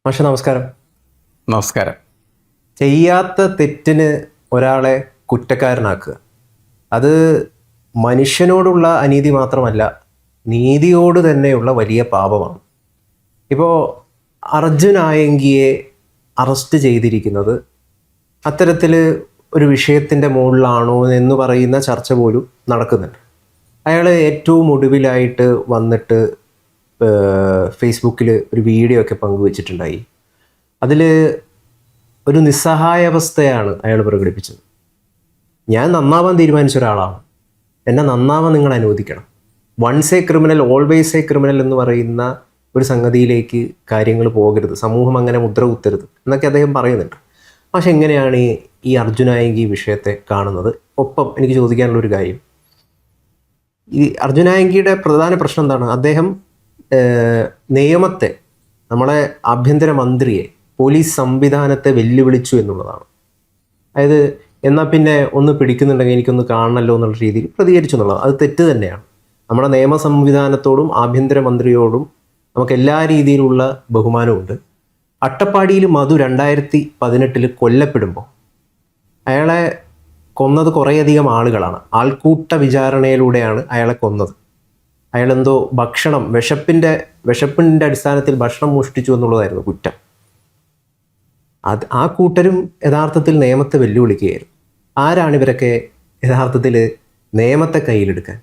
മാഷെ നമസ്കാരം. നമസ്കാരം. ചെയ്യാത്ത തെറ്റിന് ഒരാളെ കുറ്റക്കാരനാക്കുക, അത് മനുഷ്യനോടുള്ള അനീതി മാത്രമല്ല, നീതിയോട് തന്നെയുള്ള വലിയ പാപമാണ്. ഇപ്പോൾ അർജുൻ ആയങ്കിയെ അറസ്റ്റ് ചെയ്തിരിക്കുന്നത് അത്തരത്തിൽ ഒരു വിഷയത്തിൻ്റെ മുകളിലാണോ എന്ന് പറയുന്ന ചർച്ച പോലും നടക്കുന്നുണ്ട്. അയാൾ ഏറ്റവും ഒടുവിലായിട്ട് വന്നിട്ട് ഫേസ്ബുക്കിൽ ഒരു വീഡിയോ ഒക്കെ പങ്കുവച്ചിട്ടുണ്ടായി. അതിൽ ഒരു നിസ്സഹായാവസ്ഥയാണ് അയാൾ പ്രകടിപ്പിച്ചത്. ഞാൻ നന്നാവാൻ തീരുമാനിച്ച ഒരാളാണ്, എന്നെ നന്നാവാൻ നിങ്ങൾ അനുവദിക്കണം. Once a criminal always a criminal എന്ന് പറയുന്ന ഒരു സംഗതിയിലേക്ക് കാര്യങ്ങൾ പോകരുത്, സമൂഹം അങ്ങനെ മുദ്ര കുത്തരുത് എന്നൊക്കെ അദ്ദേഹം പറയുന്നുണ്ട്. പക്ഷെ എങ്ങനെയാണ് ഈ അർജുനായങ്കി വിഷയത്തെ കാണുന്നത്? ഒപ്പം എനിക്ക് ചോദിക്കാനുള്ളൊരു കാര്യം, ഈ അർജുനായങ്കിയുടെ പ്രധാന പ്രശ്നം എന്താണ്? അദ്ദേഹം നിയമത്തെ, നമ്മളെ ആഭ്യന്തര മന്ത്രിയെ, പോലീസ് സംവിധാനത്തെ വെല്ലുവിളിച്ചു എന്നുള്ളതാണ്. അതായത് എന്നാൽ പിന്നെ ഒന്ന് പിടിക്കുന്നുണ്ടെങ്കിൽ എനിക്കൊന്ന് കാണണമല്ലോ എന്നുള്ള രീതിയിൽ പ്രതികരിച്ചു എന്നുള്ളത് അത് തെറ്റ് തന്നെയാണ്. നമ്മുടെ നിയമ സംവിധാനത്തോടും ആഭ്യന്തര മന്ത്രിയോടും നമുക്ക് എല്ലാ രീതിയിലുള്ള ബഹുമാനമുണ്ട്. അട്ടപ്പാടിയിൽ മധു 2018 കൊല്ലപ്പെടുമ്പോൾ അയാളെ കൊന്നത് കുറേയധികം ആളുകളാണ്. ആൾക്കൂട്ട വിചാരണയിലൂടെയാണ് അയാളെ കൊന്നത്. അയാളെന്തോ വിശപ്പിൻ്റെ അടിസ്ഥാനത്തിൽ ഭക്ഷണം മോഷ്ടിച്ചു എന്നുള്ളതായിരുന്നു കുറ്റം. ആ കൂട്ടരും യഥാർത്ഥത്തിൽ നിയമത്തെ വെല്ലുവിളിക്കുകയായിരുന്നു. ആരാണ് ഇവരൊക്കെ യഥാർത്ഥത്തിൽ നിയമത്തെ കയ്യിലെടുക്കാൻ?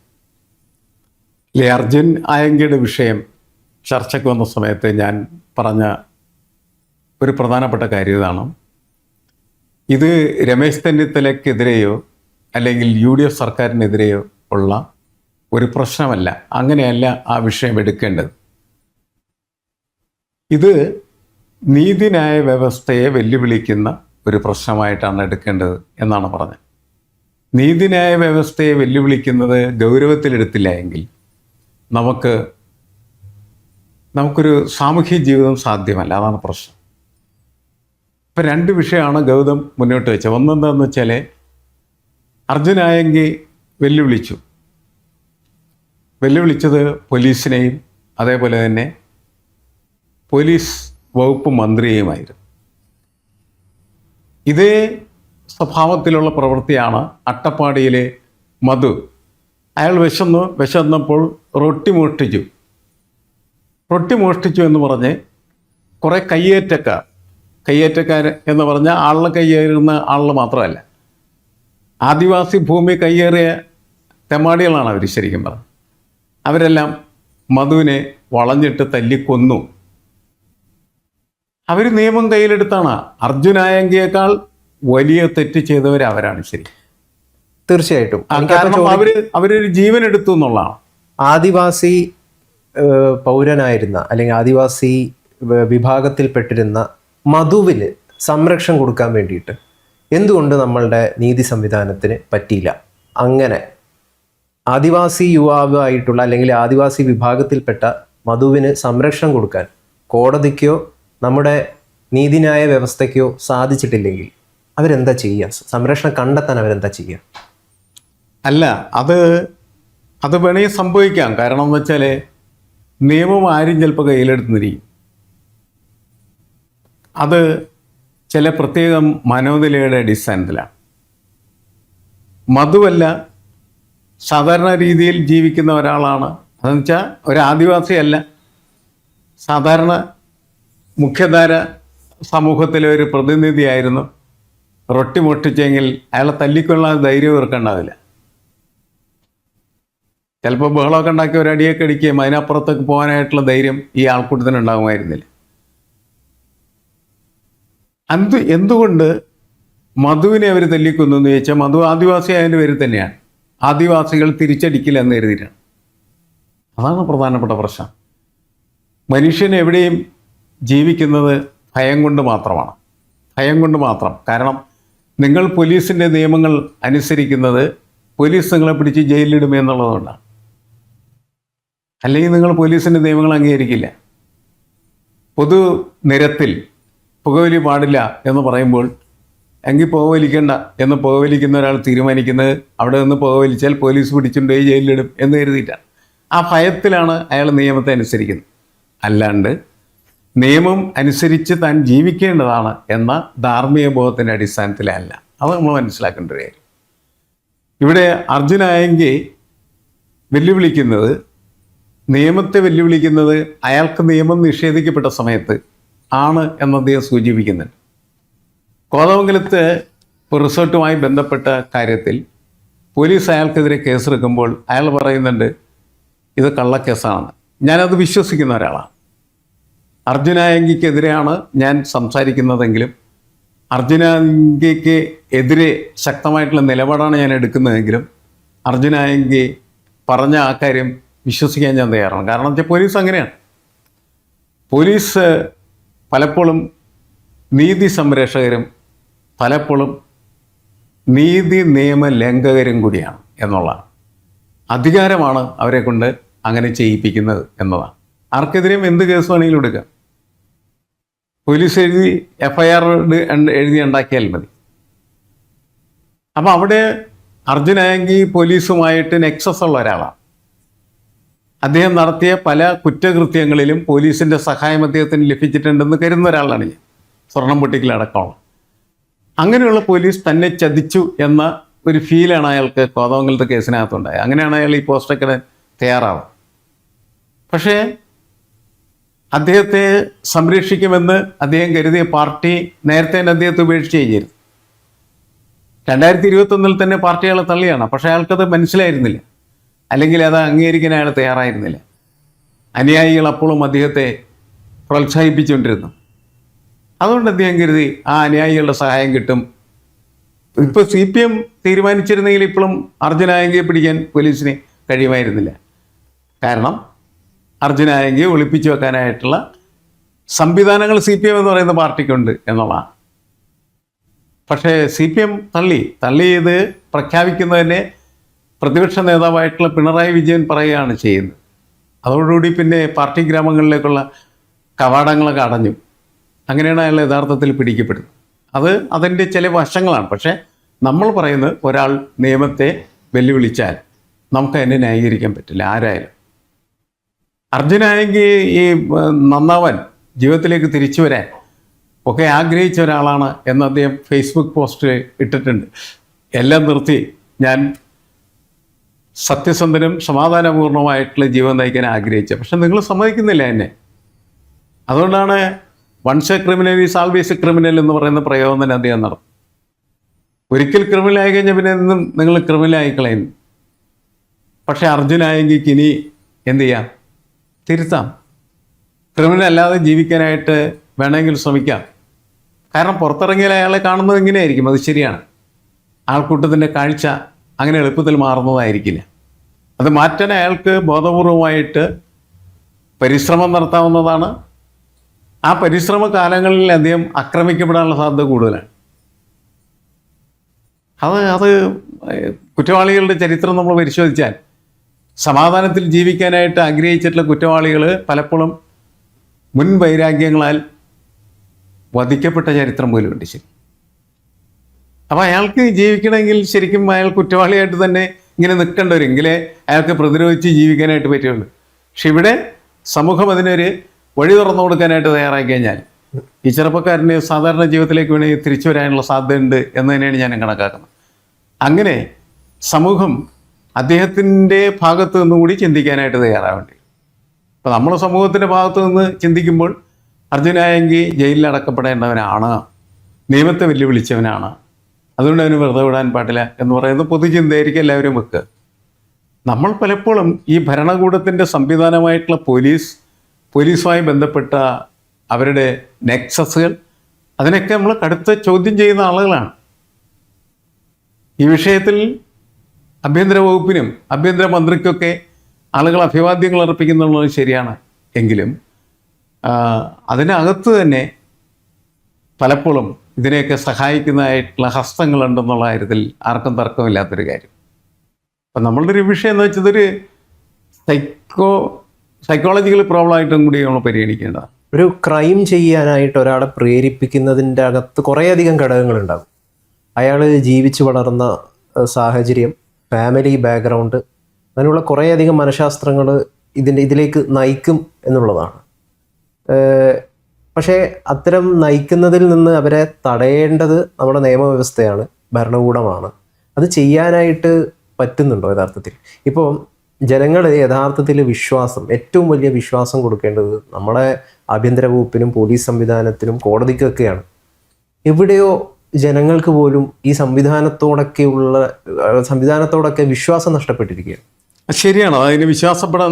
അർജുൻ ആയങ്കിയുടെ വിഷയം ചർച്ചയ്ക്ക് വന്ന സമയത്ത് ഞാൻ പറഞ്ഞ ഒരു പ്രധാനപ്പെട്ട കാര്യം ഇതാണ്. ഇത് രമേശ് ചെന്നിത്തലയ്ക്കെതിരെയോ അല്ലെങ്കിൽ UDF സർക്കാരിനെതിരെയോ ഉള്ള ഒരു പ്രശ്നമല്ല. അങ്ങനെയല്ല ആ വിഷയം എടുക്കേണ്ടത്. ഇത് നീതിന്യായ വ്യവസ്ഥയെ വെല്ലുവിളിക്കുന്ന ഒരു പ്രശ്നമായിട്ടാണ് എടുക്കേണ്ടത് എന്നാണ് പറഞ്ഞത്. നീതിന്യായ വ്യവസ്ഥയെ വെല്ലുവിളിക്കുന്നത് ഗൗരവത്തിലെടുത്തില്ല എങ്കിൽ നമുക്കൊരു സാമൂഹ്യ ജീവിതം സാധ്യമല്ല. അതാണ് പ്രശ്നം. ഇപ്പം 2 വിഷയമാണ് ഗൗതം മുന്നോട്ട് വെച്ചത്. ഒന്നെന്താണെന്ന് വെച്ചാൽ അർജുനായങ്കി വെല്ലുവിളിച്ചത് പോലീസിനെയും അതേപോലെ തന്നെ പോലീസ് വകുപ്പ് മന്ത്രിയെയുമായിരുന്നു. ഇതേ സ്വഭാവത്തിലുള്ള പ്രവൃത്തിയാണ് അട്ടപ്പാടിയിലെ മധു. അയാൾ വിശന്നപ്പോൾ റൊട്ടി മോഷ്ടിച്ചു എന്ന് പറഞ്ഞ് കുറേ കയ്യേറ്റക്കാർ എന്ന് പറഞ്ഞാൽ ആളിനെ കയ്യേറുന്ന ആളിൽ മാത്രമല്ല, ആദിവാസി ഭൂമി കയ്യേറിയ തെമ്മാടികളാണ് അവർ. ശരിക്കും പറഞ്ഞത് അവരെല്ലാം മധുവിനെ വളഞ്ഞിട്ട് തല്ലിക്കൊന്നു. അവർ നിയമം കയ്യിലെടുത്താണ്. അർജുനായങ്കിയേക്കാൾ വലിയ തെറ്റ് ചെയ്തവർ അവരാണ്. ശരി, തീർച്ചയായിട്ടും. കാരണം അവരൊരു ജീവൻ എടുത്തു എന്നുള്ളതാണ്. ആദിവാസി പൗരനായിരുന്ന അല്ലെങ്കിൽ ആദിവാസി വിഭാഗത്തിൽപ്പെട്ടിരുന്ന മധുവിന് സംരക്ഷണം കൊടുക്കാൻ വേണ്ടിയിട്ട് എന്തുകൊണ്ട് നമ്മളുടെ നീതി സംവിധാനത്തിന് പറ്റിയില്ല? അങ്ങനെ ആദിവാസി യുവാവായിട്ടുള്ള അല്ലെങ്കിൽ ആദിവാസി വിഭാഗത്തിൽപ്പെട്ട മധുവിന് സംരക്ഷണം കൊടുക്കാൻ കോടതിക്കോ നമ്മുടെ നീതിന്യായ വ്യവസ്ഥയ്ക്കോ സാധിച്ചിട്ടില്ലെങ്കിൽ അവരെന്താ ചെയ്യുക? സംരക്ഷണം കണ്ടെത്താൻ അവരെന്താ ചെയ്യുക? അല്ല, അത് വേണമെങ്കിൽ സംഭവിക്കാം. കാരണം എന്ന് വെച്ചാൽ നിയമം ആരും ചിലപ്പോൾ കയ്യിലെടുത്തിരിക്കും. അത് ചില പ്രത്യേകം മനോനിലയുടെ അടിസ്ഥാനത്തിലാണ്. മധുവല്ല, സാധാരണ രീതിയിൽ ജീവിക്കുന്ന ഒരാളാണ്. അതെന്ന് വെച്ചാൽ ഒരു ആദിവാസിയല്ല, സാധാരണ മുഖ്യധാര സമൂഹത്തിലെ ഒരു പ്രതിനിധിയായിരുന്നു. റൊട്ടി മോഷ്ടിച്ചെങ്കിൽ അയാളെ തല്ലിക്കൊള്ളാൻ ധൈര്യം ഇവർക്കുണ്ടാവില്ല. ചിലപ്പോൾ ബഹളമൊക്കെ ഉണ്ടാക്കി ഒരടിയൊക്കെ അടിക്കുകയും അതിനപ്പുറത്തേക്ക് പോകാനായിട്ടുള്ള ധൈര്യം ഈ ആൾക്കൂട്ടത്തിന് ഉണ്ടാകുമായിരുന്നില്ല. എന്തുകൊണ്ട് മധുവിനെ അവർ തല്ലിക്കൊന്നു എന്ന് ചോദിച്ചാൽ, മധു ആദിവാസി ആയതിൻ്റെ പേര് തന്നെയാണ്. ആദിവാസികൾ തിരിച്ചടിക്കില്ല എന്ന് കരുതിയിട്ടാണ്. അതാണ് പ്രധാനപ്പെട്ട പ്രശ്നം. മനുഷ്യൻ എവിടെയും ജീവിക്കുന്നത് ഭയം കൊണ്ട് മാത്രം. കാരണം നിങ്ങൾ പോലീസിൻ്റെ നിയമങ്ങൾ അനുസരിക്കുന്നത് പോലീസ് നിങ്ങളെ പിടിച്ച് ജയിലിലിടുമെന്നുള്ളതുകൊണ്ടാണ്. അല്ലെങ്കിൽ നിങ്ങൾ പോലീസിൻ്റെ നിയമങ്ങൾ അംഗീകരിക്കില്ല. പൊതു നിരത്തിൽ പുകവലി പാടില്ല എന്ന് പറയുമ്പോൾ എങ്കിൽ പുകവലിക്കണ്ട എന്ന് പുകവലിക്കുന്ന ഒരാൾ തീരുമാനിക്കുന്നത് അവിടെ നിന്ന് പുകവലിച്ചാൽ പോലീസ് പിടിച്ചുകൊണ്ടുപോയി ജയിലിലിടും എന്ന് കരുതിയിട്ടാണ്. ആ ഭയത്തിലാണ് അയാൾ നിയമത്തെ അനുസരിക്കുന്നത്. അല്ലാണ്ട് നിയമം അനുസരിച്ച് താൻ ജീവിക്കേണ്ടതാണ് എന്ന ധാർമ്മിക ബോധത്തിൻ്റെ അടിസ്ഥാനത്തിലല്ല. അത് നമ്മൾ മനസ്സിലാക്കേണ്ട ഒരു കാര്യം. ഇവിടെ അർജുനായെങ്കിൽ വെല്ലുവിളിക്കുന്നത്, നിയമത്തെ വെല്ലുവിളിക്കുന്നത് അയാൾക്ക് നിയമം നിഷേധിക്കപ്പെട്ട സമയത്ത് ആണ് എന്ന് അദ്ദേഹം സൂചിപ്പിക്കുന്നുണ്ട്. കോതമംഗലത്ത് റിസോർട്ടുമായി ബന്ധപ്പെട്ട കാര്യത്തിൽ പോലീസ് അയാൾക്കെതിരെ കേസെടുക്കുമ്പോൾ അയാൾ പറയുന്നുണ്ട് ഇത് കള്ളക്കേസാണ്. ഞാനത് വിശ്വസിക്കുന്ന ഒരാളാണ്. അർജുനായങ്കിക്കെതിരെയാണ് ഞാൻ സംസാരിക്കുന്നതെങ്കിലും അർജുനായങ്കിക്ക് എതിരെ ശക്തമായിട്ടുള്ള നിലപാടാണ് ഞാൻ എടുക്കുന്നതെങ്കിലും അർജുനായങ്കി പറഞ്ഞ ആ കാര്യം വിശ്വസിക്കാൻ ഞാൻ തയ്യാറാണ്. കാരണം വെച്ചാൽ പോലീസ് അങ്ങനെയാണ്. പോലീസ് പലപ്പോഴും നീതി സംരക്ഷകരും പലപ്പോഴും നീതി നിയമ ലംഘകരും കൂടിയാണ് എന്നുള്ളതാണ്. അധികാരമാണ് അവരെ കൊണ്ട് അങ്ങനെ ചെയ്യിപ്പിക്കുന്നത് എന്നതാണ്. ആർക്കെതിരെയും എന്ത് കേസ് വേണമെങ്കിലും എടുക്കാം. പോലീസ് എഴുതി FIR എഴുതി ഉണ്ടാക്കിയാൽ മതി. അപ്പം അവിടെ അർജുനായെങ്കിൽ പോലീസുമായിട്ട് നെക്സസ് ഉള്ള ഒരാളാണ്. അദ്ദേഹം നടത്തിയ പല കുറ്റകൃത്യങ്ങളിലും പോലീസിൻ്റെ സഹായം അദ്ദേഹത്തിന് ലഭിച്ചിട്ടുണ്ടെന്ന് കരുതുന്ന ഒരാളാണ് ഞാൻ. സ്വർണം പൊട്ടിക്കലടക്കമുള്ള അങ്ങനെയുള്ള പോലീസ് തന്നെ ചതിച്ചു എന്ന ഒരു ഫീലാണ് അയാൾക്ക് കോതമംഗലത്തെ കേസിനകത്തുണ്ടായത്. അങ്ങനെയാണ് അയാൾ ഈ പോസ്റ്റൊക്കെ തയ്യാറാവുക. പക്ഷേ അദ്ദേഹത്തെ സംരക്ഷിക്കുമെന്ന് അദ്ദേഹം കരുതിയ പാർട്ടി നേരത്തെ തന്നെ അദ്ദേഹത്തെ ഉപേക്ഷിക്കുകയും ചെയ്തു. 2021 തന്നെ പാർട്ടി അയാളെ തള്ളിയാണ്. പക്ഷേ അയാൾക്കത് മനസ്സിലായിരുന്നില്ല, അല്ലെങ്കിൽ അത് അംഗീകരിക്കാൻ അയാൾ തയ്യാറായിരുന്നില്ല. അനുയായികൾ അപ്പോഴും അദ്ദേഹത്തെ പ്രോത്സാഹിപ്പിച്ചുകൊണ്ടിരുന്നു. അതുകൊണ്ട് അദ്ദേഹം കരുതി ആ അനുയായികളുടെ സഹായം കിട്ടും. ഇപ്പോൾ CPM തീരുമാനിച്ചിരുന്നെങ്കിൽ ഇപ്പോഴും അർജുനായെങ്കിയെ പിടിക്കാൻ പോലീസിന് കഴിയുമായിരുന്നില്ല. കാരണം അർജുനായെങ്കിയെ ഒളിപ്പിച്ചു വെക്കാനായിട്ടുള്ള സംവിധാനങ്ങൾ CPM എന്ന് പറയുന്ന പാർട്ടിക്കുണ്ട് എന്നുള്ളതാണ്. പക്ഷേ CPM തള്ളി ഇത് പ്രഖ്യാപിക്കുന്നതിനെ പ്രതിപക്ഷ നേതാവായിട്ടുള്ള പിണറായി വിജയൻ പറയുകയാണ് ചെയ്യുന്നത്. അതോടുകൂടി പിന്നെ പാർട്ടി ഗ്രാമങ്ങളിലേക്കുള്ള കവാടങ്ങളൊക്കെ അടഞ്ഞു. അങ്ങനെയാണ് അയാൾ യഥാർത്ഥത്തിൽ പിടിക്കപ്പെടുന്നത്. അതിൻ്റെ ചില വശങ്ങളാണ്. പക്ഷേ നമ്മൾ പറയുന്നത് ഒരാൾ നിയമത്തെ വെല്ലുവിളിച്ചാൽ നമുക്ക് അതിനെ ന്യായീകരിക്കാൻ പറ്റില്ല ആരായാലും. അർജുനായെങ്കിൽ ഈ നന്നാവാൻ, ജീവിതത്തിലേക്ക് തിരിച്ചു വരാൻ ഒക്കെ ആഗ്രഹിച്ച ഒരാളാണ് എന്ന് അദ്ദേഹം ഫേസ്ബുക്ക് പോസ്റ്റ് ഇട്ടിട്ടുണ്ട്. എല്ലാം നിർത്തി ഞാൻ സത്യസന്ധനും സമാധാനപൂർണ്ണമായിട്ടുള്ള ജീവിതം നയിക്കാൻ ആഗ്രഹിച്ചത്. പക്ഷെ നിങ്ങൾ സമ്മതിക്കുന്നില്ല എന്നെ. അതുകൊണ്ടാണ് once a criminal is always a criminal എന്ന് പറയുന്ന പ്രയോഗം തന്നെ അദ്ദേഹം നടത്തും. ഒരിക്കൽ ക്രിമിനൽ ആയി കഴിഞ്ഞാൽ പിന്നെ എന്നും നിങ്ങൾ ക്രിമിനൽ ആയിക്കളയുന്നു. പക്ഷേ അർജുനായെങ്കിൽ ഇനി എന്ത് ചെയ്യാം? തിരുത്താം. ക്രിമിനൽ അല്ലാതെ ജീവിക്കാനായിട്ട് വേണമെങ്കിൽ ശ്രമിക്കാം. കാരണം പുറത്തിറങ്ങിയാൽ അയാളെ കാണുന്നത് ഇങ്ങനെയായിരിക്കും. അത് ശരിയാണ്. ആൾക്കൂട്ടത്തിൻ്റെ കാഴ്ച അങ്ങനെ എളുപ്പത്തിൽ മാറുന്നതായിരിക്കില്ല. അത് മാറ്റാൻ അയാൾക്ക് ബോധപൂർവമായിട്ട് പരിശ്രമം നടത്താവുന്നതാണ്. ആ പരിശ്രമ കാലങ്ങളിൽ അദ്ദേഹം ആക്രമിക്കപ്പെടാനുള്ള സാധ്യത കൂടുതലാണ്. അത് കുറ്റവാളികളുടെ ചരിത്രം നമ്മൾ പരിശോധിച്ചാൽ സമാധാനത്തിൽ ജീവിക്കാനായിട്ട് ആഗ്രഹിച്ചിട്ടുള്ള കുറ്റവാളികൾ പലപ്പോഴും മുൻ വൈരാഗ്യങ്ങളാൽ വധിക്കപ്പെട്ട ചരിത്രം പോലും ഉണ്ട്. ശരി. അപ്പോൾ അയാൾക്ക് ജീവിക്കണമെങ്കിൽ ശരിക്കും അയാൾ കുറ്റവാളിയായിട്ട് തന്നെ ഇങ്ങനെ നിൽക്കേണ്ടവരെങ്കിലേ അയാൾക്ക് പ്രതിരോധിച്ച് ജീവിക്കാനായിട്ട് പറ്റുള്ളൂ. പക്ഷെ ഇവിടെ സമൂഹം അതിനൊരു വഴി തുറന്നു കൊടുക്കാനായിട്ട് തയ്യാറാക്കി കഴിഞ്ഞാൽ ഈ ചെറുപ്പക്കാരന് സാധാരണ ജീവിതത്തിലേക്ക് വേണമെങ്കിൽ തിരിച്ചു വരാനുള്ള സാധ്യതയുണ്ട് എന്ന് തന്നെയാണ് ഞാൻ കണക്കാക്കുന്നത്. അങ്ങനെ സമൂഹം അദ്ദേഹത്തിൻ്റെ ഭാഗത്ത് നിന്നുകൂടി ചിന്തിക്കാനായിട്ട് തയ്യാറാവേണ്ടി. അപ്പോൾ നമ്മൾ സമൂഹത്തിൻ്റെ ഭാഗത്ത് നിന്ന് ചിന്തിക്കുമ്പോൾ അർജുനായെങ്കിൽ ജയിലിൽ അടക്കപ്പെടേണ്ടവനാണ്, നിയമത്തെ വെല്ലുവിളിച്ചവനാണ്, അതുകൊണ്ട് അവന് വെറുതെ വിടാൻ പാടില്ല എന്ന് പറയുന്നത് പൊതുചിന്തയായിരിക്കും എല്ലാവരും വെക്കുക. നമ്മൾ പലപ്പോഴും ഈ ഭരണകൂടത്തിൻ്റെ സംവിധാനമായിട്ടുള്ള പോലീസുമായി ബന്ധപ്പെട്ട അവരുടെ നെക്സസുകൾ അതിനൊക്കെ നമ്മൾ കടുത്ത ചോദ്യം ചെയ്യുന്ന ആളുകളാണ്. ഈ വിഷയത്തിൽ ആഭ്യന്തര വകുപ്പിനും ആഭ്യന്തരമന്ത്രിക്കൊക്കെ ആളുകൾ അഭിവാദ്യങ്ങൾ അർപ്പിക്കുന്നുള്ളത് ശരിയാണ്. എങ്കിലും അതിനകത്ത് തന്നെ പലപ്പോഴും ഇതിനെയൊക്കെ സഹായിക്കുന്നതായിട്ടുള്ള ഹസ്തങ്ങളുണ്ടെന്നുള്ള കാര്യത്തിൽ ആർക്കും തർക്കമില്ലാത്തൊരു കാര്യം. അപ്പം നമ്മളുടെ ഒരു വിഷയം എന്ന് വെച്ചത് ഒരു സൈക്കോളജിക്കൽ പ്രോബ്ലം ആയിട്ടും കൂടി നമ്മൾ പരിഗണിക്കേണ്ടതാണ്. ഒരു ക്രൈം ചെയ്യാനായിട്ട് ഒരാളെ പ്രേരിപ്പിക്കുന്നതിൻ്റെ അകത്ത് കുറേയധികം ഘടകങ്ങളുണ്ടാകും. അയാൾ ജീവിച്ചു വളർന്ന സാഹചര്യം, ഫാമിലി ബാക്ക്ഗ്രൗണ്ട്, അങ്ങനെയുള്ള കുറേയധികം മനഃശാസ്ത്രങ്ങൾ ഇതിലേക്ക് നയിക്കും എന്നുള്ളതാണ്. പക്ഷേ അത്തരം നയിക്കുന്നതിൽ നിന്ന് അവരെ തടയേണ്ടത് നമ്മുടെ നിയമവ്യവസ്ഥയാണ്, ഭരണകൂടമാണ്. അത് ചെയ്യാനായിട്ട് പറ്റുന്നുണ്ടോ യഥാർത്ഥത്തിൽ? ഇപ്പോൾ ജനങ്ങൾ യഥാർത്ഥത്തിൽ വിശ്വാസം, ഏറ്റവും വലിയ വിശ്വാസം കൊടുക്കേണ്ടത് നമ്മുടെ ആഭ്യന്തര വകുപ്പിനും പോലീസ് സംവിധാനത്തിനും കോടതിക്കൊക്കെയാണ്. എവിടെയോ ജനങ്ങൾക്ക് പോലും ഈ സംവിധാനത്തോടൊക്കെ വിശ്വാസം നഷ്ടപ്പെട്ടിരിക്കുകയാണ്. ശരിയാണ്. അതിന്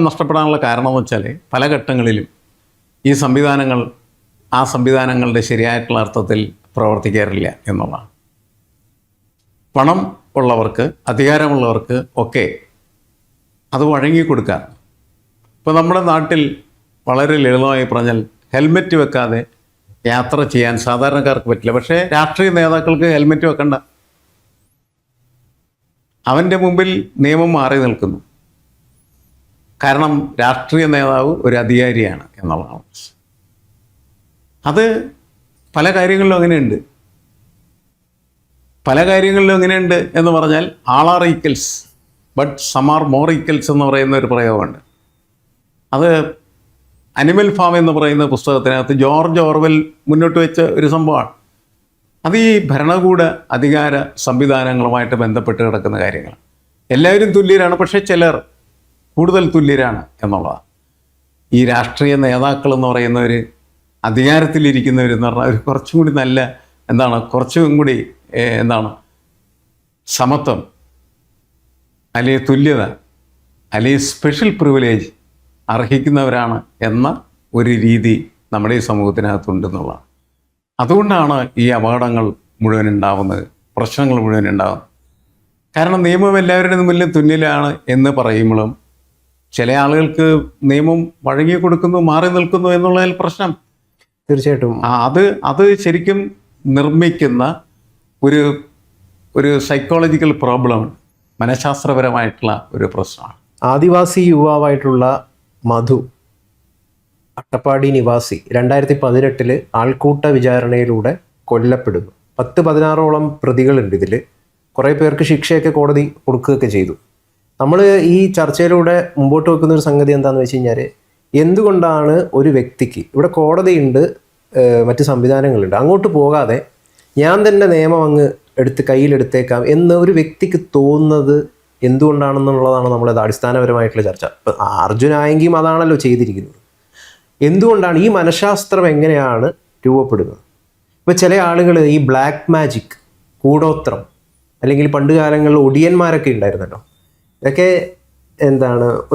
നഷ്ടപ്പെടാനുള്ള കാരണം എന്ന് വെച്ചാൽ പല ഘട്ടങ്ങളിലും ഈ സംവിധാനങ്ങൾ ആ സംവിധാനങ്ങളുടെ ശരിയായിട്ടുള്ള അർത്ഥത്തിൽ പ്രവർത്തിക്കാറില്ല എന്നുള്ളതാണ്. പണം ഉള്ളവർക്ക്, അധികാരമുള്ളവർക്ക് ഒക്കെ അത് വഴങ്ങിക്കൊടുക്കാൻ. ഇപ്പോൾ നമ്മുടെ നാട്ടിൽ വളരെ ലളിതമായി പറഞ്ഞാൽ ഹെൽമെറ്റ് വെക്കാതെ യാത്ര ചെയ്യാൻ സാധാരണക്കാർക്ക് പറ്റില്ല. പക്ഷേ രാഷ്ട്രീയ നേതാക്കൾക്ക് ഹെൽമെറ്റ് വെക്കണ്ട. അവൻ്റെ മുമ്പിൽ നിയമം മാറി നിൽക്കുന്നു. കാരണം രാഷ്ട്രീയ നേതാവ് ഒരു അധികാരിയാണ് എന്നുള്ളതാണ്. അത് പല കാര്യങ്ങളിലും അങ്ങനെയുണ്ട്. എന്ന് പറഞ്ഞാൽ all are equals but some are more equals എന്ന് പറയുന്ന ഒരു പ്രയോഗമുണ്ട്. അത് അനിമൽ ഫാം എന്ന് പറയുന്ന പുസ്തകത്തിനകത്ത് ജോർജ് ഓർവെൽ മുന്നോട്ട് വെച്ച ഒരു സംഭവമാണ്. അത് ഈ ഭരണകൂട അധികാര സംവിധാനങ്ങളുമായിട്ട് ബന്ധപ്പെട്ട് കിടക്കുന്ന കാര്യങ്ങൾ. എല്ലാവരും തുല്യരാണ്, പക്ഷേ ചിലർ കൂടുതൽ തുല്യരാണ് എന്നുള്ളതാണ്. ഈ രാഷ്ട്രീയ നേതാക്കൾ എന്ന് പറയുന്നവർ, അധികാരത്തിലിരിക്കുന്നവരെന്ന് പറഞ്ഞാൽ അവർ കുറച്ചും കൂടി നല്ല കുറച്ചും കൂടി സമത്വം, അല്ലെങ്കിൽ തുല്യത, അല്ലെങ്കിൽ സ്പെഷ്യൽ പ്രിവിലേജ് അർഹിക്കുന്നവരാണ് എന്ന ഒരു രീതി നമ്മുടെ ഈ സമൂഹത്തിനകത്തുണ്ടെന്നുള്ളതാണ്. അതുകൊണ്ടാണ് ഈ അപകടങ്ങൾ മുഴുവൻ ഉണ്ടാവുന്നത്, പ്രശ്നങ്ങൾ മുഴുവൻ ഉണ്ടാകുന്നത്. കാരണം നിയമം എല്ലാവരുടെ മുന്നിലും തുല്യമാണ് എന്ന് പറയുമ്പോഴും ചില ആളുകൾക്ക് നിയമം വഴങ്ങി കൊടുക്കുന്നു, മാറി നിൽക്കുന്നു എന്നുള്ളതിൽ പ്രശ്നം. തീർച്ചയായിട്ടും അത് ശരിക്കും നിർമ്മിക്കുന്ന ഒരു സൈക്കോളജിക്കൽ പ്രോബ്ലമാണ്, മനഃശാസ്ത്രപരമായിട്ടുള്ള ഒരു പ്രശ്നമാണ്. ആദിവാസി യുവാവായിട്ടുള്ള മധു, അട്ടപ്പാടി നിവാസി, 2018 ആൾക്കൂട്ട വിചാരണയിലൂടെ കൊല്ലപ്പെടുന്നു. 10-16ഓളം പ്രതികളുണ്ട് ഇതിൽ. കുറേ പേർക്ക് ശിക്ഷയൊക്കെ കോടതി കൊടുക്കുകയൊക്കെ ചെയ്തു. നമ്മൾ ഈ ചർച്ചയിലൂടെ മുമ്പോട്ട് വെക്കുന്ന ഒരു സംഗതി എന്താണെന്ന് വെച്ച് കഴിഞ്ഞാൽ, എന്തുകൊണ്ടാണ് ഒരു വ്യക്തിക്ക്, ഇവിടെ കോടതിയുണ്ട്, മറ്റ് സംവിധാനങ്ങളുണ്ട്, അങ്ങോട്ട് പോകാതെ ഞാൻ തന്നെ നിയമം അങ്ങ് കയ്യിലെടുത്തേക്കാം എന്ന് ഒരു വ്യക്തിക്ക് തോന്നുന്നത് എന്തുകൊണ്ടാണെന്നുള്ളതാണ് നമ്മളത് അടിസ്ഥാനപരമായിട്ടുള്ള ചർച്ച. ഇപ്പം അർജുനായെങ്കിലും അതാണല്ലോ ചെയ്തിരിക്കുന്നത്. എന്തുകൊണ്ടാണ് ഈ മനഃശാസ്ത്രം എങ്ങനെയാണ് രൂപപ്പെടുന്നത്? ഇപ്പോൾ ചില ആളുകൾ ഈ ബ്ലാക്ക് മാജിക്, കൂടോത്രം, അല്ലെങ്കിൽ പണ്ട് കാലങ്ങളിൽ ഒടിയന്മാരൊക്കെ ഉണ്ടായിരുന്നല്ലോ, ഇതൊക്കെ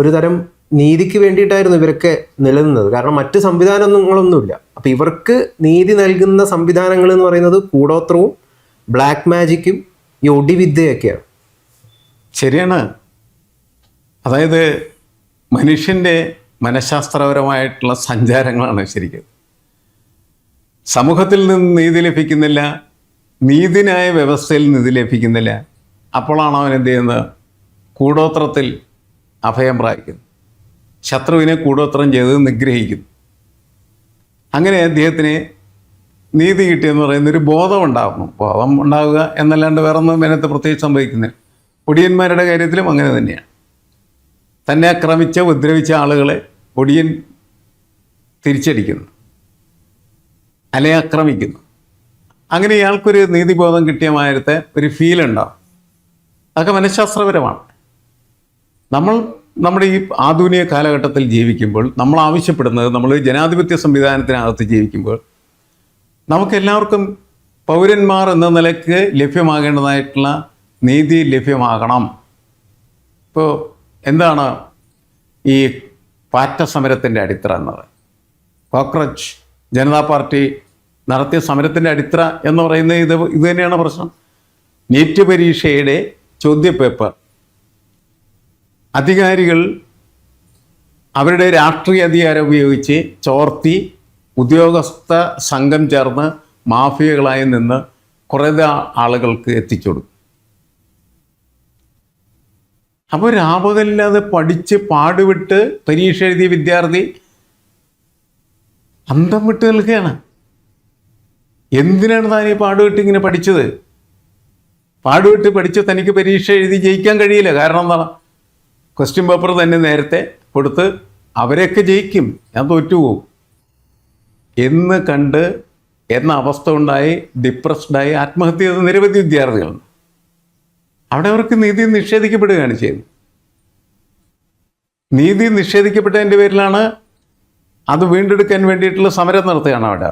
ഒരു തരം നീതിക്ക് വേണ്ടിയിട്ടായിരുന്നു ഇവരൊക്കെ നിലനിന്നത്. കാരണം മറ്റ് സംവിധാനങ്ങളൊന്നുമില്ല. അപ്പോൾ ഇവർക്ക് നീതി നൽകുന്ന സംവിധാനങ്ങൾ എന്ന് പറയുന്നത് കൂടോത്രവും ബ്ലാക്ക് മാജിക്കും ഈ ഒടിവിദ്യയൊക്കെയാണ്. ശരിയാണ്. അതായത് മനുഷ്യൻ്റെ മനഃശാസ്ത്രപരമായിട്ടുള്ള സഞ്ചാരങ്ങളാണ് ശരിക്കും. സമൂഹത്തിൽ നിന്ന് നീതി ലഭിക്കുന്നില്ല, നീതിന്യായ വ്യവസ്ഥയിൽ നീതി ലഭിക്കുന്നില്ല. അപ്പോഴാണ് അവൻ എന്ത് ചെയ്യുന്നത്? കൂടോത്രത്തിൽ അഭയം പ്രാപിക്കുന്നു, ശത്രുവിനെ കൂടോത്രം ചെയ്ത് നിഗ്രഹിക്കുന്നു. അങ്ങനെ അദ്ദേഹത്തിന് നീതി കിട്ടിയെന്ന് പറയുന്നൊരു ബോധം ഉണ്ടാകുക എന്നല്ലാണ്ട് വേറൊന്നും അതിനകത്ത് പ്രത്യേകിച്ച് സംഭവിക്കുന്നില്ല. ഒടിയന്മാരുടെ കാര്യത്തിലും അങ്ങനെ തന്നെയാണ്. തന്നെ ഉപദ്രവിച്ച ആളുകളെ ഒടിയൻ തിരിച്ചടിക്കുന്നു, അല്ലെ ആക്രമിക്കുന്നു. അങ്ങനെ ഇയാൾക്കൊരു നീതിബോധം കിട്ടിയ മാതിരത്തെ ഒരു ഫീലുണ്ടാവും. അതൊക്കെ മനഃശാസ്ത്രപരമാണ്. നമ്മുടെ ഈ ആധുനിക കാലഘട്ടത്തിൽ ജീവിക്കുമ്പോൾ നമ്മൾ ആവശ്യപ്പെടുന്നത്, നമ്മൾ ജനാധിപത്യ സംവിധാനത്തിനകത്ത് ജീവിക്കുമ്പോൾ നമുക്കെല്ലാവർക്കും പൗരന്മാർ എന്ന നിലയ്ക്ക് ലഭ്യമാകേണ്ടതായിട്ടുള്ള നീതി ലഭ്യമാകണം. ഇപ്പോൾ എന്താണ് ഈ പാറ്റ സമരത്തിൻ്റെ അടിത്തറ എന്നത്? കോക്രോച്ച് ജനതാ പാർട്ടി നടത്തിയ സമരത്തിൻ്റെ അടിത്തറ എന്ന് പറയുന്നത് ഇത് തന്നെയാണ് പ്രശ്നം. നീറ്റ് പരീക്ഷയുടെ ചോദ്യപേപ്പർ അധികാരികൾ അവരുടെ രാഷ്ട്രീയ അധികാരം ഉപയോഗിച്ച് ചോർത്തി ഉദ്യോഗസ്ഥ സംഘം ചേർന്ന് മാഫിയകളായി നിന്ന് കുറേ ആളുകൾക്ക് എത്തിച്ചു കൊടുക്കും. അപ്പോൾ രാപകലില്ലാതെ പഠിച്ച് പാടുവിട്ട് പരീക്ഷ എഴുതിയ വിദ്യാർത്ഥി അന്തം വിട്ട് നിൽക്കുകയാണ്. എന്തിനാണ് താൻ ഈ പാടുവിട്ട് ഇങ്ങനെ പഠിച്ചത്? പാടുവിട്ട് പഠിച്ച് തനിക്ക് പരീക്ഷ എഴുതി ജയിക്കാൻ കഴിയില്ല. കാരണം എന്താണ്? ക്വസ്റ്റ്യൻ പേപ്പർ തന്നെ നേരത്തെ കൊടുത്ത് അവരെയൊക്കെ ജയിക്കും, ഞാൻ തോറ്റുപോകും. എന്ന് കണ്ട് എന്ന അവസ്ഥ ഉണ്ടായി ഡിപ്രസ്ഡായി ആത്മഹത്യ ചെയ്ത നിരവധി വിദ്യാർത്ഥികളുണ്ട്. അവിടെ അവർക്ക് നീതി നിഷേധിക്കപ്പെടുകയാണ് ചെയ്യുന്നത്. നീതി നിഷേധിക്കപ്പെട്ടതിൻ്റെ പേരിലാണ് അത് വീണ്ടെടുക്കാൻ വേണ്ടിയിട്ടുള്ള സമരം നടത്തുകയാണ് അവിടെ.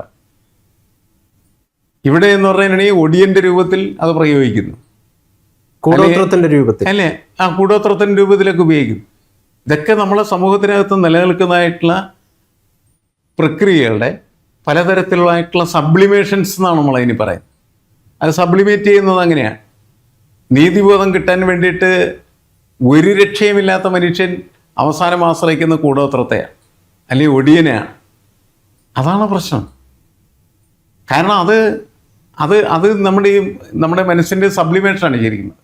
ഇവിടെ എന്ന് പറഞ്ഞിട്ടുണ്ടെങ്കിൽ ഒടിയൻ്റെ രൂപത്തിൽ അത് പ്രയോഗിക്കുന്നു, കൂടോത്രത്തിന്റെ രൂപത്തിൽ അല്ലേ? ആ കൂടോത്രത്തിൻ്റെ രൂപത്തിലൊക്കെ ഉപയോഗിക്കുന്നു. ഇതൊക്കെ നമ്മളെ സമൂഹത്തിനകത്ത് നിലനിൽക്കുന്നതായിട്ടുള്ള പ്രക്രിയകളുടെ പലതരത്തിലുള്ളതായിട്ടുള്ള സബ്ലിമേഷൻസ് എന്നാണ് നമ്മളതിന് പറയുന്നത്. അത് സബ്ലിമേറ്റ് ചെയ്യുന്നത് അങ്ങനെയാണ്. നീതിബോധം കിട്ടാൻ വേണ്ടിയിട്ട് ഒരു രക്ഷയുമില്ലാത്ത മനുഷ്യൻ അവസാനം ആശ്രയിക്കുന്ന കൂടോത്രത്തെയാണ്, അല്ലെങ്കിൽ ഒടിയനെയാണ്. അതാണ് പ്രശ്നം. കാരണം അത് അത് അത് നമ്മുടെ മനസ്സിൻ്റെ സബ്ലിമേഷനാണ് ശരിക്കുന്നത്.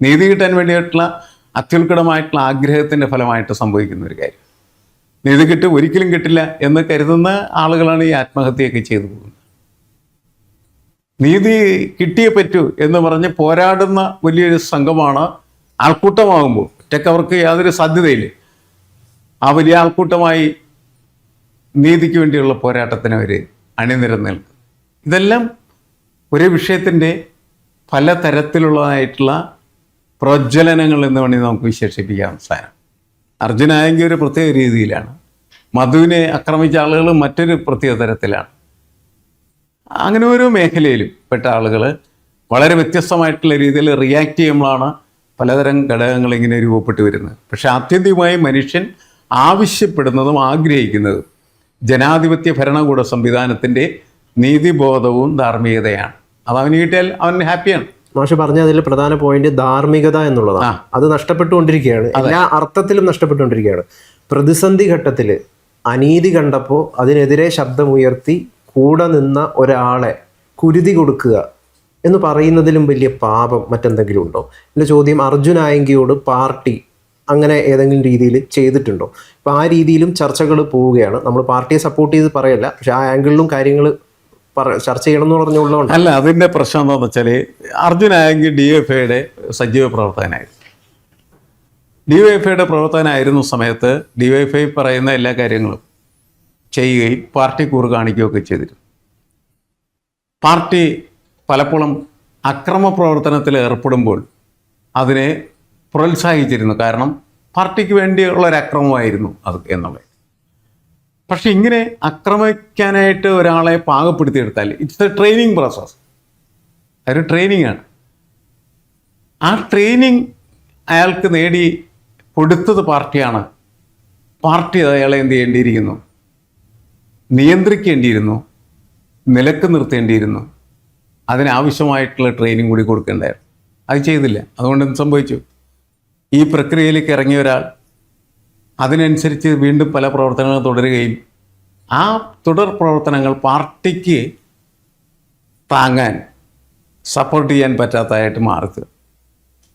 നീതി കിട്ടാൻ വേണ്ടിയിട്ടുള്ള അത്യുത്കടമായിട്ടുള്ള ആഗ്രഹത്തിൻ്റെ ഫലമായിട്ട് സംഭവിക്കുന്ന ഒരു കാര്യം. നീതി ഒരിക്കലും കിട്ടില്ല എന്ന് കരുതുന്ന ആളുകളാണ് ഈ ആത്മഹത്യയൊക്കെ ചെയ്തു പോകുന്നത്. നീതി കിട്ടിയേ പറ്റൂ എന്ന് പറഞ്ഞ് പോരാടുന്ന വലിയൊരു സംഘമാണ്. ആൾക്കൂട്ടമാകുമ്പോൾ ഒറ്റയ്ക്ക് അവർക്ക് യാതൊരു സാധ്യതയില്ല. ആ വലിയ ആൾക്കൂട്ടമായി നീതിക്ക് വേണ്ടിയുള്ള പോരാട്ടത്തിന് അവർ അണിനിരന്ന് നിൽക്കും. ഇതെല്ലാം ഒരു വിഷയത്തിൻ്റെ പലതരത്തിലുള്ളതായിട്ടുള്ള പ്രജ്വലനങ്ങൾ എന്ന് വേണമെങ്കിൽ നമുക്ക് വിശേഷിപ്പിക്കാം. സാധനം അർജുനായെങ്കിൽ ഒരു പ്രത്യേക രീതിയിലാണ്, മധുവിനെ ആക്രമിച്ച ആളുകൾ മറ്റൊരു പ്രത്യേക തരത്തിലാണ്. അങ്ങനെ ഓരോ മേഖലയിലും പെട്ട ആളുകൾ വളരെ വ്യത്യസ്തമായിട്ടുള്ള രീതിയിൽ റിയാക്ട് ചെയ്യുമ്പോഴാണ് പലതരം ഘടകങ്ങൾ ഇങ്ങനെ രൂപപ്പെട്ടു വരുന്നത്. പക്ഷെ ആത്യന്തികമായി മനുഷ്യൻ ആവശ്യപ്പെടുന്നതും ആഗ്രഹിക്കുന്നതും ജനാധിപത്യ ഭരണകൂട സംവിധാനത്തിൻ്റെ നീതിബോധവും ധാർമ്മികതയാണ്. അത് അവന് കിട്ടിയാൽ അവൻ ഹാപ്പിയാണ്. മാഷ് പറഞ്ഞ അതിൽ പ്രധാന പോയിന്റ് ധാർമ്മികത എന്നുള്ളതാണ്. അത് നഷ്ടപ്പെട്ടുകൊണ്ടിരിക്കുകയാണ്, എല്ലാ അർത്ഥത്തിലും നഷ്ടപ്പെട്ടുകൊണ്ടിരിക്കുകയാണ്. പ്രതിസന്ധി ഘട്ടത്തിൽ അനീതി കണ്ടപ്പോൾ അതിനെതിരെ ശബ്ദമുയർത്തി കൂടെ നിന്ന ഒരാളെ കുരുതി കൊടുക്കുക എന്ന് പറയുന്നതിലും വലിയ പാപം മറ്റെന്തെങ്കിലും ഉണ്ടോ? എൻ്റെ ചോദ്യം, അർജുനായങ്കിയോട് പാർട്ടി അങ്ങനെ ഏതെങ്കിലും രീതിയിൽ ചെയ്തിട്ടുണ്ടോ? ഇപ്പോൾ ആ രീതിയിലും ചർച്ചകൾ പോവുകയാണ്. നമ്മൾ പാർട്ടിയെ സപ്പോർട്ട് ചെയ്ത് പറയല്ല, പക്ഷെ ആ ആംഗിളിലും കാര്യങ്ങൾ ചർച്ച ചെയ്യണം എന്ന് പറഞ്ഞുള്ളതുകൊണ്ട്. അല്ല, അതിൻ്റെ പ്രശ്നം എന്താണെന്ന് വെച്ചാൽ അർജുനായെങ്കിൽ DYFIയുടെ സജീവ പ്രവർത്തകനായിരുന്നു. DYFIയുടെ പ്രവർത്തകനായിരുന്ന സമയത്ത് DYFI പറയുന്ന എല്ലാ കാര്യങ്ങളും ചെയ്യുകയും പാർട്ടി കൂറ് കാണിക്കുകയൊക്കെ ചെയ്തിരുന്നു. പാർട്ടി പലപ്പോഴും അക്രമ പ്രവർത്തനത്തിൽ ഏർപ്പെടുമ്പോൾ അതിനെ പ്രോത്സാഹിച്ചിരുന്നു. കാരണം പാർട്ടിക്ക് വേണ്ടിയുള്ള ഒരു അക്രമമായിരുന്നു അത് എന്നുള്ളത്. പക്ഷെ ഇങ്ങനെ ആക്രമിക്കാനായിട്ട് ഒരാളെ പാകപ്പെടുത്തിയെടുത്താൽ ഇറ്റ്സ് എ ട്രെയിനിങ് പ്രോസസ്. അതൊരു ട്രെയിനിങ് ആണ്. ആ ട്രെയിനിങ് അയാൾക്ക് നേടി കൊടുത്തത് പാർട്ടിയാണ്. പാർട്ടി അയാളെ എന്ത് ചെയ്യേണ്ടിയിരിക്കുന്നു? നിയന്ത്രിക്കേണ്ടിയിരുന്നു, നിലക്ക് നിർത്തേണ്ടിയിരുന്നു, അതിനാവശ്യമായിട്ടുള്ള ട്രെയിനിങ് കൂടി കൊടുക്കേണ്ടായിരുന്നു. അത് ചെയ്തില്ല. അതുകൊണ്ട് എന്ത് സംഭവിച്ചു? ഈ പ്രക്രിയയിലേക്ക് ഇറങ്ങിയ ഒരാൾ അതിനനുസരിച്ച് വീണ്ടും പല പ്രവർത്തനങ്ങളും തുടരുകയും ആ തുടർ പ്രവർത്തനങ്ങൾ പാർട്ടിക്ക് താങ്ങാൻ സപ്പോർട്ട് ചെയ്യാൻ പറ്റാത്തതായിട്ട് മാറുക.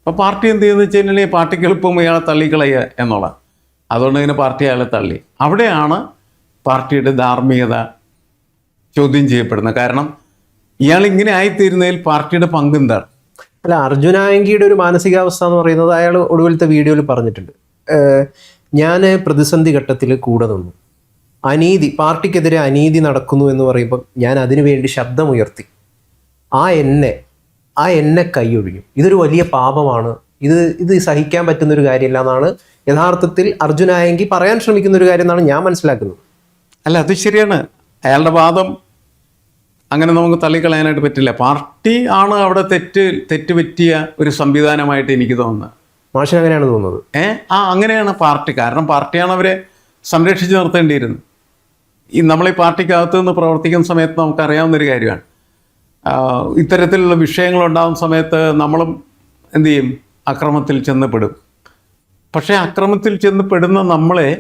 അപ്പോൾ പാർട്ടി എന്ത് ചെയ്യുന്നത് വെച്ച് കഴിഞ്ഞാൽ പാർട്ടിക്ക് എളുപ്പം ഇയാളെ തള്ളിക്കളയുക എന്നുള്ള, അതുകൊണ്ട് തന്നെ പാർട്ടി അയാളെ തള്ളി. അവിടെയാണ് പാർട്ടിയുടെ ധാർമ്മികത ചോദ്യം ചെയ്യപ്പെടുന്നത്. കാരണം ഇയാൾ ഇങ്ങനെ ആയിത്തീരുന്നതിൽ പാർട്ടിയുടെ പങ്കെന്താണ്? അല്ല, അർജുനായങ്കിയുടെ ഒരു മാനസികാവസ്ഥ എന്ന് പറയുന്നത് അയാൾ ഒടുവിലത്തെ വീഡിയോയിൽ പറഞ്ഞിട്ടുണ്ട്. ഞാൻ പ്രതിസന്ധി ഘട്ടത്തിൽ കൂടെ നിന്നു, പാർട്ടിക്കെതിരെ അനീതി നടക്കുന്നു എന്ന് പറയുമ്പോൾ ഞാൻ അതിനു വേണ്ടി ശബ്ദമുയർത്തി, ആ എന്നെ കൈയൊഴിഞ്ഞു. ഇതൊരു വലിയ പാപമാണ്, ഇത് സഹിക്കാൻ പറ്റുന്നൊരു കാര്യമില്ല എന്നാണ് യഥാർത്ഥത്തിൽ അർജുനായങ്കി പറയാൻ ശ്രമിക്കുന്ന ഒരു കാര്യം എന്നാണ് ഞാൻ മനസ്സിലാക്കുന്നത്. അല്ല, അത് ശരിയാണ്. അയാളുടെ വാദം അങ്ങനെ നമുക്ക് തള്ളിക്കളയാനായിട്ട് പറ്റില്ല. പാർട്ടി ആണ് അവിടെ തെറ്റ് പറ്റിയ ഒരു സംവിധാനമായിട്ട് എനിക്ക് തോന്നുന്നത്. മാഷിന് അങ്ങനെയാണ് തോന്നുന്നത്? അങ്ങനെയാണ് പാർട്ടി. കാരണം പാർട്ടിയാണ് അവരെ സംരക്ഷിച്ച് നിർത്തേണ്ടിയിരുന്നത്. നമ്മളീ പാർട്ടിക്കകത്ത് നിന്ന് പ്രവർത്തിക്കുന്ന സമയത്ത് നമുക്കറിയാവുന്നൊരു കാര്യമാണ്, ഇത്തരത്തിലുള്ള വിഷയങ്ങളുണ്ടാകുന്ന സമയത്ത് നമ്മളും എന്തു ചെയ്യും? അക്രമത്തിൽ ചെന്നപ്പെടും. പക്ഷേ അക്രമത്തിൽ ചെന്നപ്പെടുന്ന നമ്മളെ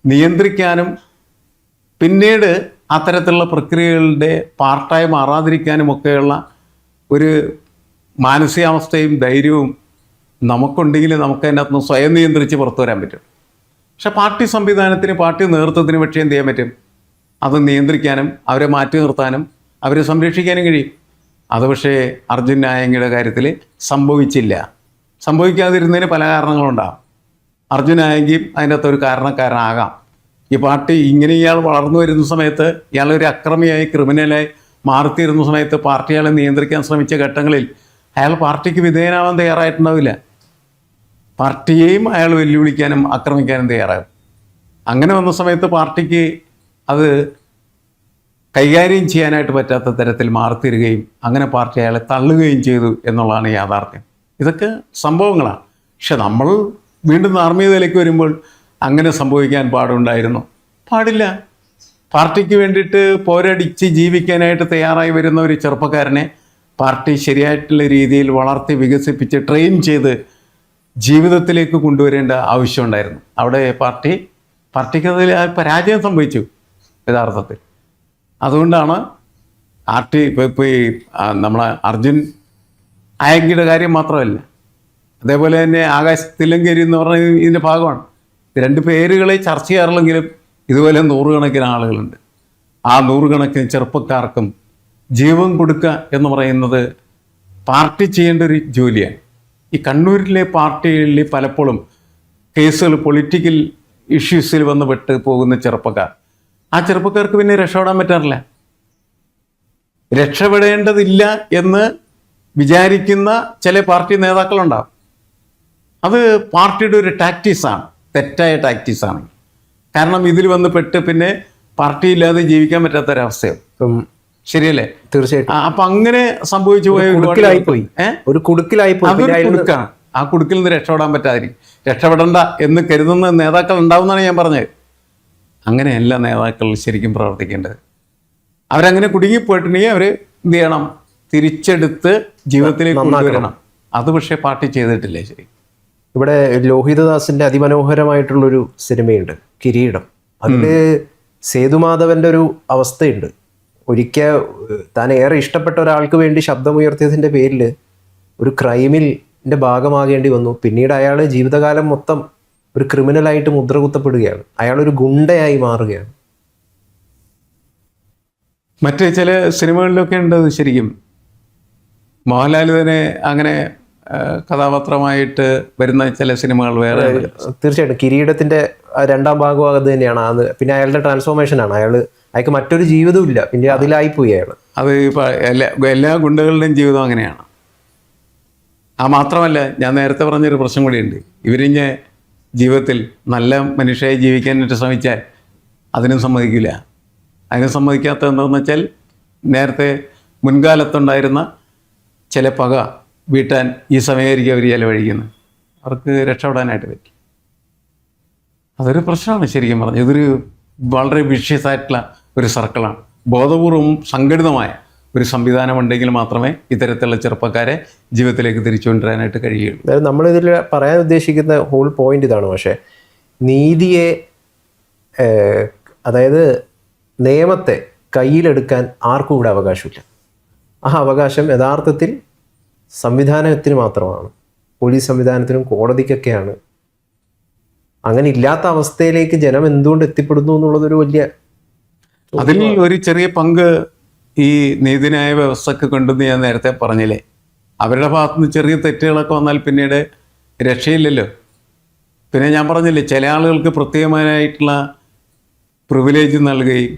നിയന്ത്രിക്കാനും പിന്നീട് അത്തരത്തിലുള്ള പ്രക്രിയകളുടെ പാർട്ടായി മാറാതിരിക്കാനുമൊക്കെയുള്ള ഒരു മാനസികാവസ്ഥയും ധൈര്യവും നമുക്കുണ്ടെങ്കിൽ നമുക്ക് അതിനകത്ത് നിന്ന് സ്വയം നിയന്ത്രിച്ച് പുറത്തു വരാൻ പറ്റും. പക്ഷെ പാർട്ടി സംവിധാനത്തിന്, പാർട്ടി നേതൃത്വത്തിന് പക്ഷേ എന്ത് ചെയ്യാൻ പറ്റും? അത് നിയന്ത്രിക്കാനും അവരെ മാറ്റി നിർത്താനും അവരെ സംരക്ഷിക്കാനും കഴിയും. അത് പക്ഷേ അർജുൻ നായങ്കിയുടെ കാര്യത്തിൽ സംഭവിച്ചില്ല. സംഭവിക്കാതിരുന്നതിന് പല കാരണങ്ങളുണ്ടാകും. അർജുൻ നായങ്കിയും അതിൻ്റെ അകത്തൊരു കാരണക്കാരനാകാം. ഈ പാർട്ടി ഇങ്ങനെ ഇയാൾ വളർന്നു വരുന്ന സമയത്ത് ഇയാളൊരു അക്രമിയായി ക്രിമിനലായി മാറിത്തീരുന്ന സമയത്ത് പാർട്ടി അയാളെ നിയന്ത്രിക്കാൻ ശ്രമിച്ച ഘട്ടങ്ങളിൽ അയാൾ പാർട്ടിക്ക് വിധേയനാവാൻ തയ്യാറായിട്ടുണ്ടാവില്ല. പാർട്ടിയെയും അയാൾ വെല്ലുവിളിക്കാനും ആക്രമിക്കാനും തയ്യാറാകും. അങ്ങനെ വന്ന സമയത്ത് പാർട്ടിക്ക് അത് കൈകാര്യം ചെയ്യാനായിട്ട് പറ്റാത്ത തരത്തിൽ മാറിത്തീരുകയും അങ്ങനെ പാർട്ടി അയാളെ തള്ളുകയും ചെയ്തു എന്നുള്ളതാണ് യാഥാർത്ഥ്യം. ഇതൊക്കെ സംഭവങ്ങളാണ്. പക്ഷെ നമ്മൾ വീണ്ടും ധാർമ്മികതയിലേക്ക് വരുമ്പോൾ അങ്ങനെ സംഭവിക്കാൻ പാടുണ്ടായിരുന്നു? പാടില്ല. പാർട്ടിക്ക് വേണ്ടിയിട്ട് പോരടിച്ച് ജീവിക്കാനായിട്ട് തയ്യാറായി വരുന്ന ഒരു ചെറുപ്പക്കാരനെ പാർട്ടി ശരിയായിട്ടുള്ള രീതിയിൽ വളർത്തി വികസിപ്പിച്ച് ട്രെയിൻ ചെയ്ത് ജീവിതത്തിലേക്ക് കൊണ്ടുവരേണ്ട ആവശ്യമുണ്ടായിരുന്നു. അവിടെ പാർട്ടിക്ക് അതിൽ പരാജയം സംഭവിച്ചു യഥാർത്ഥത്തിൽ. അതുകൊണ്ടാണ് ഇപ്പോൾ ഈ നമ്മളെ അർജുൻ ആയങ്കിയുടെ കാര്യം മാത്രമല്ല, അതേപോലെ തന്നെ ആകാശ് തില്ലങ്കേരി എന്ന് പറഞ്ഞ ഇതിൻ്റെ ഭാഗമാണ്. രണ്ട് പേരുകളെ ചർച്ച ചെയ്യാറില്ലെങ്കിലും ഇതുപോലെ നൂറുകണക്കിന് ആളുകളുണ്ട്. ആ നൂറുകണക്കിന് ചെറുപ്പക്കാർക്കും ജീവൻ കൊടുക്കുക എന്ന് പറയുന്നത് പാർട്ടി ചെയ്യേണ്ട ഒരു ജോലിയാണ്. ഈ കണ്ണൂരിലെ പാർട്ടികളിൽ പലപ്പോഴും കേസുകൾ പൊളിറ്റിക്കൽ ഇഷ്യൂസിൽ വന്ന് പെട്ട് പോകുന്ന ചെറുപ്പക്കാർ, ആ ചെറുപ്പക്കാർക്ക് പിന്നെ രക്ഷപ്പെടാൻ പറ്റാറില്ല. രക്ഷപ്പെടേണ്ടതില്ല എന്ന് വിചാരിക്കുന്ന ചില പാർട്ടി നേതാക്കളുണ്ടാവും. അത് പാർട്ടിയുടെ ഒരു ടാക്ടീസാണ്, തെറ്റായ ടാക്ടീസാണ്. കാരണം ഇതിൽ വന്ന് പെട്ട് പിന്നെ പാർട്ടി ഇല്ലാതെ ജീവിക്കാൻ പറ്റാത്തൊരവസ്ഥയാവും. ശരിയല്ലേ? തീർച്ചയായിട്ടും. അപ്പൊ അങ്ങനെ സംഭവിച്ചു പോയ ഒരു കുടുക്കിലായിപ്പോയി. അതൊരു കുടുക്കാണ്. ആ കുടുക്കിൽ നിന്ന് രക്ഷപ്പെടാൻ പറ്റാതിരിക്കും. രക്ഷപ്പെടണ്ട എന്ന് കരുതുന്ന നേതാക്കൾ ഉണ്ടാവുമെന്നാണ് ഞാൻ പറഞ്ഞത്. അങ്ങനെയല്ല നേതാക്കൾ ശരിക്കും പ്രവർത്തിക്കേണ്ടത്. അവരങ്ങനെ കുടുങ്ങിപ്പോയിട്ടുണ്ടെങ്കിൽ അവർ എന്ത് ചെയ്യണം? തിരിച്ചെടുത്ത് ജീവിതത്തിലേക്ക് കൊണ്ടുവരണം. അത് പക്ഷേ പാർട്ടി ചെയ്തിട്ടില്ല. ശരി, ഇവിടെ ലോഹിതദാസിന്റെ അതിമനോഹരമായിട്ടുള്ളൊരു സിനിമയുണ്ട് കിരീടം. അതില് സേതുമാധവന്റെ ഒരു അവസ്ഥയുണ്ട്. ഒരിക്കൽ താൻ ഏറെ ഇഷ്ടപ്പെട്ട ഒരാൾക്ക് വേണ്ടി ശബ്ദമുയർത്തിയതിന്റെ പേരിൽ ഒരു ക്രൈമിന്റെ ഭാഗമാകേണ്ടി വന്നു. പിന്നീട് അയാൾ ജീവിതകാലം മൊത്തം ഒരു ക്രിമിനലായിട്ട് മുദ്ര കുത്തപ്പെടുകയാണ്. അയാൾ ഒരു ഗുണ്ടയായി മാറുകയാണ്. മറ്റ് ചില സിനിമകളിലൊക്കെ ഉണ്ട് ശരിക്കും. മോഹൻലാൽ തന്നെ അങ്ങനെ കഥാപാത്രമായിട്ട് വരുന്ന ചില സിനിമകൾ വേറെ. തീർച്ചയായിട്ടും കിരീടത്തിന്റെ രണ്ടാം ഭാഗം അത് തന്നെയാണ്. അത് പിന്നെ അയാളുടെ ട്രാൻസ്ഫോർമേഷനാണ്. അയാൾക്ക് മറ്റൊരു ജീവിതവും ഇല്ല, പിന്നെ അതിലായിപ്പോയി അയാൾ. അത് ഇപ്പം എല്ലാ ഗുണ്ടകളുടെയും ജീവിതം അങ്ങനെയാണ്. ആ മാത്രമല്ല, ഞാൻ നേരത്തെ പറഞ്ഞൊരു പ്രശ്നം കൂടിയുണ്ട്. ഇവരിഞ്ഞ് ജീവിതത്തിൽ നല്ല മനുഷ്യരായി ജീവിക്കാനായിട്ട് ശ്രമിച്ചാൽ അതിനും സമ്മതിക്കില്ല. അതിന് സമ്മതിക്കാത്ത എന്താണെന്ന് വെച്ചാൽ നേരത്തെ മുൻകാലത്തുണ്ടായിരുന്ന ചില പക വീട്ടാൻ ഈ സമയമായിരിക്കും അവർ ചിലവഴിക്കുന്നത്. അവർക്ക് രക്ഷപ്പെടാനായിട്ട് പറ്റി. അതൊരു പ്രശ്നമാണ് ശരിക്കും പറഞ്ഞത്. ഇതൊരു വളരെ വിഷ്യസ് ആയിട്ടുള്ള ഒരു സർക്കിളാണ്. ബോധപൂർവം സംഘടിതമായ ഒരു സംവിധാനം ഉണ്ടെങ്കിൽ മാത്രമേ ഇത്തരത്തിലുള്ള ചെറുപ്പക്കാരെ ജീവിതത്തിലേക്ക് തിരിച്ചു കൊണ്ടുവരാനായിട്ട് കഴിയുള്ളൂ. അതായത് നമ്മളിതിൽ പറയാൻ ഉദ്ദേശിക്കുന്ന ഹോൾ പോയിന്റ് ഇതാണ്. പക്ഷേ നീതിയെ, അതായത് നിയമത്തെ കയ്യിലെടുക്കാൻ ആർക്കും ഇവിടെ അവകാശമില്ല. ആ അവകാശം യഥാർത്ഥത്തിൽ സംവിധാനത്തിന് മാത്രമാണ്. പോലീസ് സംവിധാനത്തിനും കോടതിക്കൊക്കെയാണ്. അങ്ങനെ ഇല്ലാത്ത അവസ്ഥയിലേക്ക് ജനം എന്തുകൊണ്ട് എത്തിപ്പെടുന്നു എന്നുള്ളതൊരു വലിയ, അതിൽ ഒരു ചെറിയ പങ്ക് ഈ നീതിന്യായ വ്യവസ്ഥക്ക് കൊണ്ടെന്ന് ഞാൻ നേരത്തെ പറഞ്ഞില്ലേ. അവരുടെ ഭാഗത്തുനിന്ന് ചെറിയ തെറ്റുകളൊക്കെ വന്നാൽ പിന്നീട് രക്ഷയില്ലല്ലോ. പിന്നെ ഞാൻ പറഞ്ഞില്ലേ, ചില ആളുകൾക്ക് പ്രത്യേകമായിട്ടുള്ള പ്രിവിലേജ് നൽകുകയും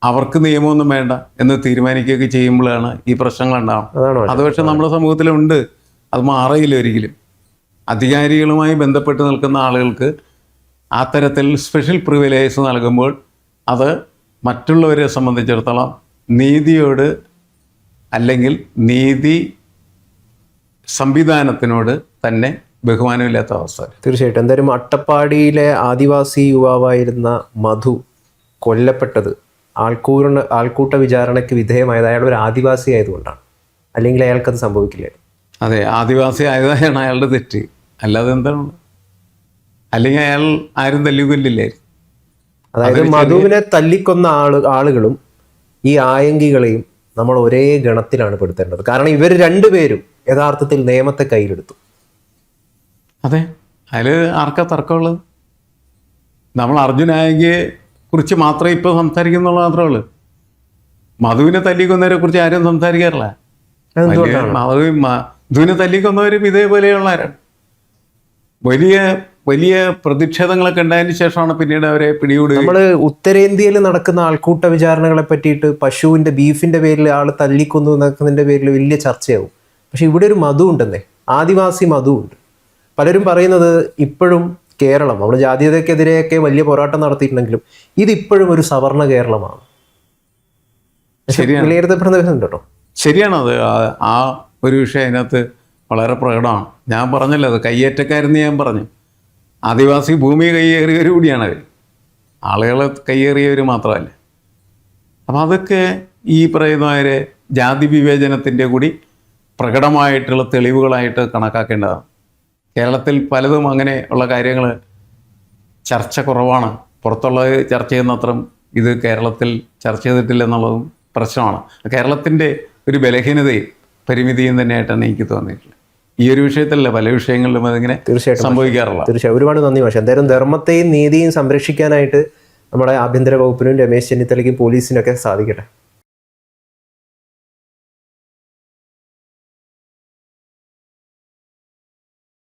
അവർക്ക് നിയമമൊന്നും വേണ്ട എന്ന് തീരുമാനിക്കുകയൊക്കെ ചെയ്യുമ്പോഴാണ് ഈ പ്രശ്നങ്ങളുണ്ടാവും. അത് പക്ഷെ നമ്മുടെ സമൂഹത്തിലുണ്ട്. അത് മാറിയില്ല ഒരിക്കലും. അധികാരികളുമായി ബന്ധപ്പെട്ട് നിൽക്കുന്ന ആളുകൾക്ക് ആ തരത്തിൽ സ്പെഷ്യൽ പ്രിവിലേജ് നൽകുമ്പോൾ അത് മറ്റുള്ളവരെ സംബന്ധിച്ചിടത്തോളം നീതിയോട് അല്ലെങ്കിൽ നീതി സംവിധാനത്തിനോട് തന്നെ ബഹുമാനമില്ലാത്ത അവസ്ഥ. തീർച്ചയായിട്ടും. എന്തായാലും അട്ടപ്പാടിയിലെ ആദിവാസി യുവാവായിരുന്ന മധു കൊല്ലപ്പെട്ടത് ആൾക്കൂട്ട വിചാരണയ്ക്ക് വിധേയമായത് അയാൾ ഒരു ആദിവാസി ആയതുകൊണ്ടാണ്. അല്ലെങ്കിൽ അയാൾക്കത് സംഭവിക്കില്ല. അതെ, ആദിവാസി ആയതാണ് അയാളുടെ തെറ്റ്. അല്ലാതെ എന്താണ്? അല്ലെങ്കിൽ അയാൾ ആരും തല്ലിക്കൊല്ലില്ലായിരുന്നു. അതായത് മധുവിനെ തല്ലിക്കൊന്ന ആളുകളും ഈ ആയങ്കികളെയും നമ്മൾ ഒരേ ഗണത്തിലാണ് പെടുത്തേണ്ടത്. കാരണം ഇവർ രണ്ടുപേരും യഥാർത്ഥത്തിൽ നിയമത്തെ കയ്യിലെടുത്തു. അതെ, അതിൽ ആർക്കാ തർക്കമുള്ളത്? നമ്മൾ അർജുൻ ആയങ്കിയെ കുറിച്ച് മാത്രമേ ഇപ്പോൾ സംസാരിക്കുന്നുള്ളൂ മാത്രമേ ഉള്ളൂ. മധുവിനെ തല്ലിക്കൊന്നവരെ കുറിച്ച് ആരും സംസാരിക്കാറില്ല. മധുവിനെ തല്ലിക്കൊന്നവരും ഇതേപോലെയുള്ളവരാണ്. വലിയ വലിയ പ്രതിഷേധങ്ങളൊക്കെ ഉണ്ടായതിനു ശേഷമാണ് പിന്നീട് അവരെ പിടികൂടുകയും നമ്മൾ ഉത്തരേന്ത്യയിൽ നടക്കുന്ന ആൾക്കൂട്ട വിചാരണകളെ പറ്റിയിട്ട് പശുവിന്റെ ബീഫിന്റെ പേരിൽ ആൾ തല്ലിക്കൊന്നു എന്നതിന്റെ പേരിൽ വലിയ ചർച്ചയാവും. പക്ഷെ ഇവിടെ ഒരു മധു ഉണ്ടെന്നേ, ആദിവാസി മധു ഉണ്ട്. പലരും പറയുന്നത് ഇപ്പോഴും കേരളം, നമ്മൾ ജാതീയതയ്ക്കെതിരെയൊക്കെ വലിയ പോരാട്ടം നടത്തിയിട്ടുണ്ടെങ്കിലും ഇതിപ്പോഴും ഒരു സവർണ കേരളമാണ്. ശരിയാണ്. വിലയിരുത്തപ്പെടുന്ന വിധം കേട്ടോ. ശരിയാണത്. ആ ഒരു വിഷയം അതിനകത്ത് വളരെ പ്രകടമാണ്. ഞാൻ പറഞ്ഞല്ലോ, അത് കയ്യേറ്റക്കാരെന്ന് ഞാൻ പറഞ്ഞു. ആദിവാസി ഭൂമി കയ്യേറിയവർ കൂടിയാണ് അവർ, ആളുകളെ കയ്യേറിയവർ മാത്രമല്ല. അപ്പം അതൊക്കെ ഈ പറയുന്നവരെ ജാതി വിവേചനത്തിൻ്റെ കൂടി പ്രകടമായിട്ടുള്ള തെളിവുകളായിട്ട് കണക്കാക്കേണ്ടതാണ്. കേരളത്തിൽ പലതും അങ്ങനെ ഉള്ള കാര്യങ്ങൾ ചർച്ച കുറവാണ്. പുറത്തുള്ളത് ചർച്ച ചെയ്യുന്നത്രയും ഇത് കേരളത്തിൽ ചർച്ച ചെയ്തിട്ടില്ല എന്നുള്ളതും പ്രശ്നമാണ്. കേരളത്തിൻ്റെ ഒരു ബലഹീനതയും പരിമിതിയും തന്നെയായിട്ടാണ് എനിക്ക് തോന്നിയിട്ടുള്ളത്. ഈ ഒരു വിഷയത്തിലല്ല, പല വിഷയങ്ങളിലും അതിങ്ങനെ തീർച്ചയായിട്ടും സംഭവിക്കാറുള്ള. തീർച്ചയായും ഒരുപാട് നന്ദി മാഷെ. എന്തായാലും ധർമ്മത്തെയും നീതിയും സംരക്ഷിക്കാനായിട്ട് നമ്മുടെ ആഭ്യന്തര വകുപ്പിനും രമേശ് ചെന്നിത്തലയ്ക്കും പോലീസിനൊക്കെ സാധിക്കട്ടെ.